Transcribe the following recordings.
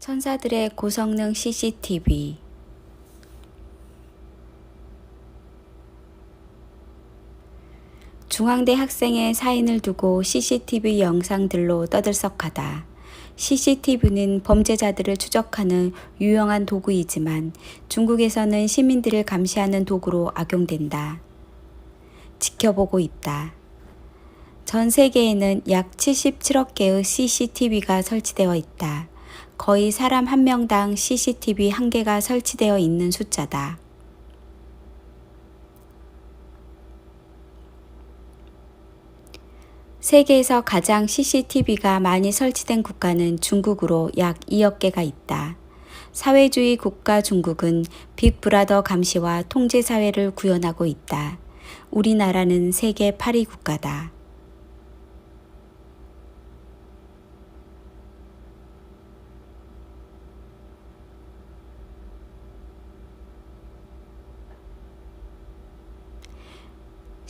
천사들의 고성능 CCTV. 중앙대 학생의 사인을 두고 CCTV 영상들로 떠들썩하다. CCTV는 범죄자들을 추적하는 유용한 도구이지만 중국에서는 시민들을 감시하는 도구로 악용된다. 지켜보고 있다. 전 세계에는 약 77억 개의 CCTV가 설치되어 있다. 거의 사람 한 명당 CCTV 한 개가 설치되어 있는 숫자다. 세계에서 가장 CCTV가 많이 설치된 국가는 중국으로 약 2억 개가 있다. 사회주의 국가 중국은 빅브라더 감시와 통제 사회를 구현하고 있다. 우리나라는 세계 8위 국가다.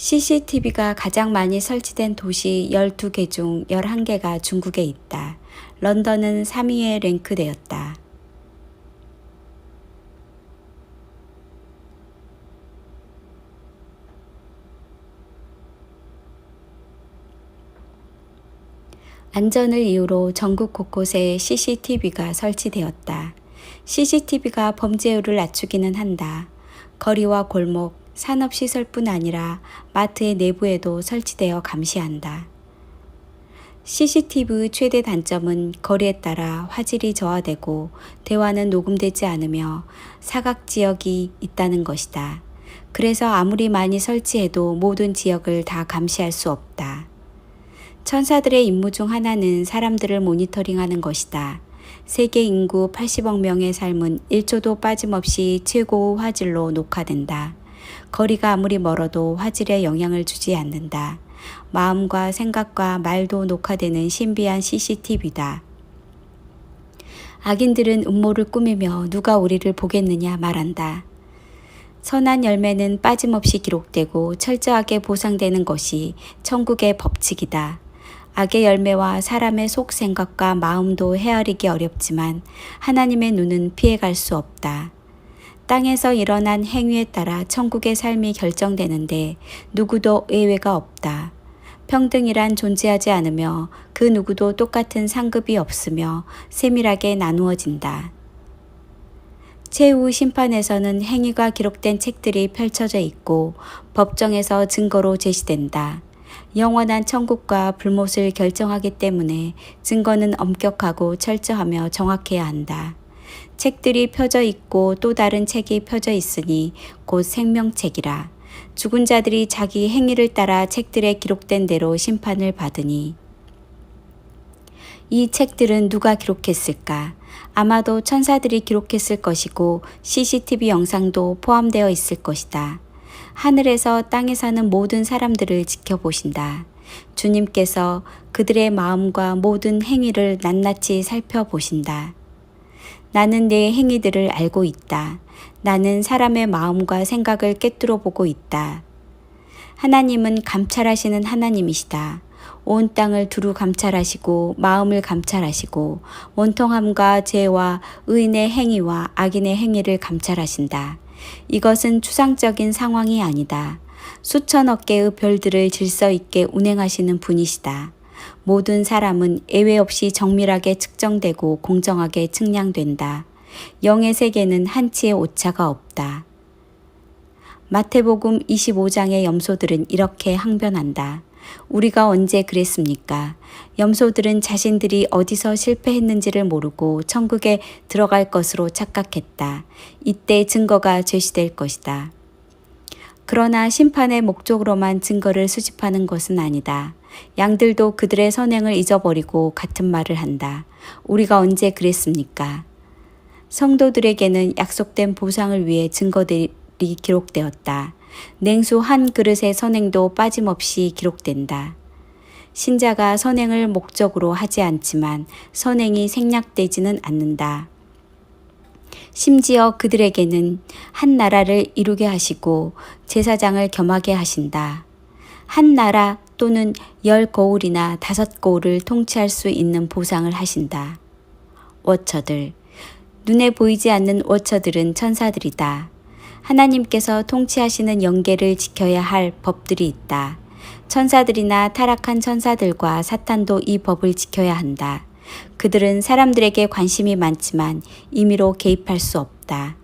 CCTV가 가장 많이 설치된 도시 12개 중 11개가 중국에 있다. 런던은 3위에 랭크되었다. 안전을 이유로 전국 곳곳에 CCTV가 설치되었다. CCTV가 범죄율을 낮추기는 한다. 거리와 골목, 산업시설뿐 아니라 마트의 내부에도 설치되어 감시한다. CCTV의 최대 단점은 거리에 따라 화질이 저하되고 대화는 녹음되지 않으며 사각지역이 있다는 것이다. 그래서 아무리 많이 설치해도 모든 지역을 다 감시할 수 없다. 천사들의 임무 중 하나는 사람들을 모니터링하는 것이다. 세계 인구 80억 명의 삶은 1초도 빠짐없이 최고의 화질로 녹화된다. 거리가 아무리 멀어도 화질에 영향을 주지 않는다. 마음과 생각과 말도 녹화되는 신비한 CCTV다. 악인들은 음모를 꾸미며 누가 우리를 보겠느냐 말한다. 선한 열매는 빠짐없이 기록되고 철저하게 보상되는 것이 천국의 법칙이다. 악의 열매와 사람의 속 생각과 마음도 헤아리기 어렵지만 하나님의 눈은 피해갈 수 없다. 땅에서 일어난 행위에 따라 천국의 삶이 결정되는데 누구도 예외가 없다. 평등이란 존재하지 않으며 그 누구도 똑같은 상급이 없으며 세밀하게 나누어진다. 최후 심판에서는 행위가 기록된 책들이 펼쳐져 있고 법정에서 증거로 제시된다. 영원한 천국과 불못을 결정하기 때문에 증거는 엄격하고 철저하며 정확해야 한다. 책들이 펴져 있고 또 다른 책이 펴져 있으니 곧 생명책이라. 죽은 자들이 자기 행위를 따라 책들에 기록된 대로 심판을 받으니. 이 책들은 누가 기록했을까? 아마도 천사들이 기록했을 것이고 CCTV 영상도 포함되어 있을 것이다. 하늘에서 땅에 사는 모든 사람들을 지켜보신다. 주님께서 그들의 마음과 모든 행위를 낱낱이 살펴보신다. 나는 내 행위들을 알고 있다. 나는 사람의 마음과 생각을 꿰뚫어 보고 있다. 하나님은 감찰하시는 하나님이시다. 온 땅을 두루 감찰하시고 마음을 감찰하시고 원통함과 죄와 의인의 행위와 악인의 행위를 감찰하신다. 이것은 추상적인 상황이 아니다. 수천억 개의 별들을 질서 있게 운행하시는 분이시다. 모든 사람은 예외 없이 정밀하게 측정되고 공정하게 측량된다. 영의 세계는 한치의 오차가 없다. 마태복음 25장의 염소들은 이렇게 항변한다. 우리가 언제 그랬습니까? 염소들은 자신들이 어디서 실패했는지를 모르고 천국에 들어갈 것으로 착각했다. 이때 증거가 제시될 것이다. 그러나 심판의 목적으로만 증거를 수집하는 것은 아니다. 양들도 그들의 선행을 잊어버리고 같은 말을 한다. 우리가 언제 그랬습니까? 성도들에게는 약속된 보상을 위해 증거들이 기록되었다. 냉수 한 그릇의 선행도 빠짐없이 기록된다. 신자가 선행을 목적으로 하지 않지만 선행이 생략되지는 않는다. 심지어 그들에게는 한 나라를 이루게 하시고 제사장을 겸하게 하신다. 한 나라 또는 10거울이나 5거울을 통치할 수 있는 보상을 하신다. 워처들, 눈에 보이지 않는 워처들은 천사들이다. 하나님께서 통치하시는 영계를 지켜야 할 법들이 있다. 천사들이나 타락한 천사들과 사탄도 이 법을 지켜야 한다. 그들은 사람들에게 관심이 많지만 임의로 개입할 수 없다.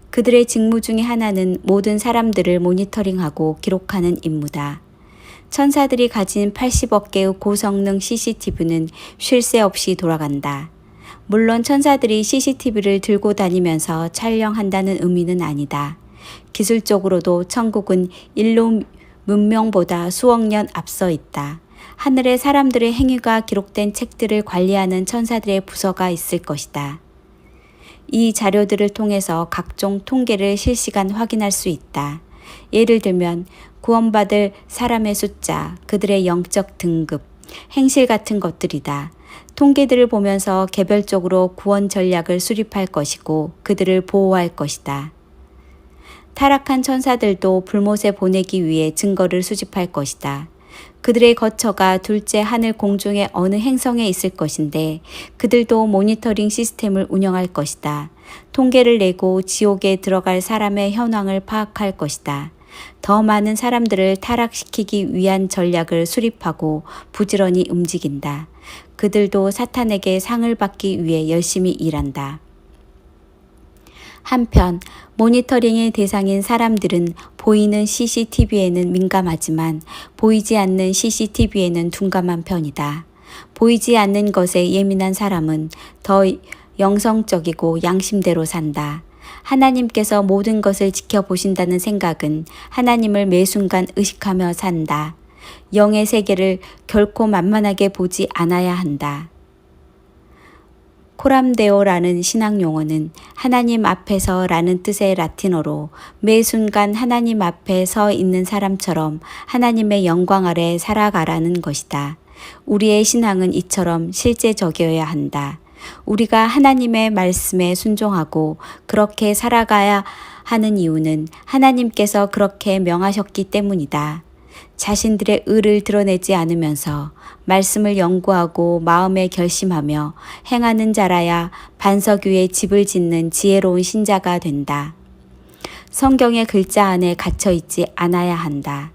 그들의 직무 중에 하나는 모든 사람들을 모니터링하고 기록하는 임무다. 천사들이 가진 80억 개의 고성능 CCTV는 쉴 새 없이 돌아간다. 물론 천사들이 CCTV를 들고 다니면서 촬영한다는 의미는 아니다. 기술적으로도 천국은 인류 문명보다 수억 년 앞서 있다. 하늘에 사람들의 행위가 기록된 책들을 관리하는 천사들의 부서가 있을 것이다. 이 자료들을 통해서 각종 통계를 실시간 확인할 수 있다. 예를 들면 구원받을 사람의 숫자, 그들의 영적 등급, 행실 같은 것들이다. 통계들을 보면서 개별적으로 구원 전략을 수립할 것이고 그들을 보호할 것이다. 타락한 천사들도 불못에 보내기 위해 증거를 수집할 것이다. 그들의 거처가 둘째 하늘 공중의 어느 행성에 있을 것인데 그들도 모니터링 시스템을 운영할 것이다. 통계를 내고 지옥에 들어갈 사람의 현황을 파악할 것이다. 더 많은 사람들을 타락시키기 위한 전략을 수립하고 부지런히 움직인다. 그들도 사탄에게 상을 받기 위해 열심히 일한다. 한편 모니터링의 대상인 사람들은 보이는 CCTV에는 민감하지만 보이지 않는 CCTV에는 둔감한 편이다. 보이지 않는 것에 예민한 사람은 더 영성적이고 양심대로 산다. 하나님께서 모든 것을 지켜보신다는 생각은 하나님을 매 순간 의식하며 산다. 영의 세계를 결코 만만하게 보지 않아야 한다. 코람데오라는 신학 용어는 하나님 앞에서 라는 뜻의 라틴어로 매 순간 하나님 앞에 서 있는 사람처럼 하나님의 영광 아래 살아가라는 것이다. 우리의 신앙은 이처럼 실제적이어야 한다. 우리가 하나님의 말씀에 순종하고 그렇게 살아가야 하는 이유는 하나님께서 그렇게 명하셨기 때문이다. 자신들의 의를 드러내지 않으면서 말씀을 연구하고 마음에 결심하며 행하는 자라야 반석 위에 집을 짓는 지혜로운 신자가 된다. 성경의 글자 안에 갇혀 있지 않아야 한다.